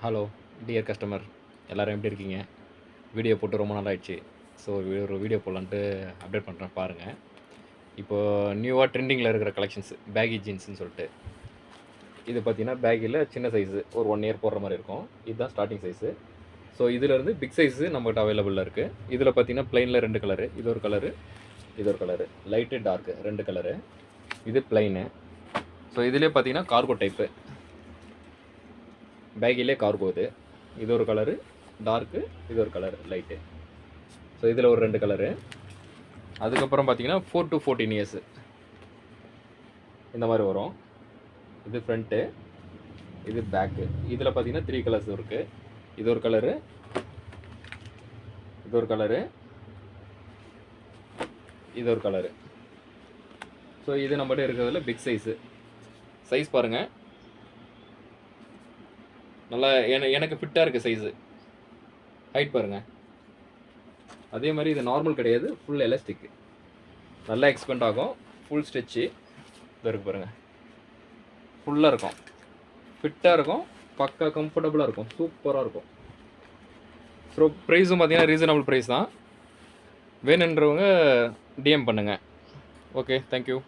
Hello dear customer, எல்லோரும் எப்படி இருக்கீங்க? வீடியோ போட்டு ரொம்ப நாள் ஆயிடுச்சு. ஸோ ஒரு வீடியோ போடலான்ட்டு அப்டேட் பண்ணுறேன் பாருங்கள். இப்போது நியூவாக ட்ரெண்டிங்கில் இருக்கிற கலெக்ஷன்ஸ் பேகி ஜீன்ஸ்னு சொல்லிட்டு இது பார்த்தீங்கன்னா பேகியில் சின்ன சைஸு ஒரு 1 இயர் போடுற மாதிரி இருக்கும். இதுதான் ஸ்டார்டிங் சைஸு. ஸோ இதிலேருந்து பிக் சைஸு நம்மகிட்ட அவைலபிளாக இருக்குது. இதில் பார்த்தீங்கன்னா ப்ளைனில் 2 கலரு, இது ஒரு கலரு, இது ஒரு கலரு, லைட்டு டார்க்கு 2 கலரு. இது ப்ளைனு. ஸோ இதிலே பார்த்தீங்கன்னா கார்கோ டைப்பு, பேகிலே கார்கோ. இது ஒரு கலரு டார்க்கு, இது ஒரு கலர் லைட்டு. ஸோ இதில் ஒரு 2 கலரு. அதுக்கப்புறம் பார்த்தீங்கன்னா 4 to 14 இயர்ஸ் இந்த மாதிரி வரும். இது ஃப்ரண்ட்டு, இது பேக்கு. இதில் பார்த்தீங்கன்னா 3 கலர்ஸ் இருக்குது. இது ஒரு கலரு, இது ஒரு கலரு, இது ஒரு கலரு. ஸோ இது நம்மகிட்ட இருக்கிறதுல பிக் சைஸு. சைஸ் பாருங்கள், நல்லா எனக்கு ஃபிட்டாக இருக்குது சைஸு. ஹைட் பாருங்கள். அதே மாதிரி இது நார்மல் கிடையாது, ஃபுல் எலாஸ்டிக்கு, நல்லா எக்ஸ்பெண்ட் ஆகும். ஃபுல் ஸ்ட்ரெச்சு இது இருக்குது பாருங்கள், ஃபுல்லாக இருக்கும், ஃபிட்டாக இருக்கும், பக்கா கம்ஃபர்டபுளாக இருக்கும், சூப்பராக இருக்கும். ஸோ ப்ரைஸும் பார்த்தீங்கன்னா ரீசனபிள் ப்ரைஸ் தான். வேணுன்றவங்க டிஎம் பண்ணுங்கள். Okay, thank you.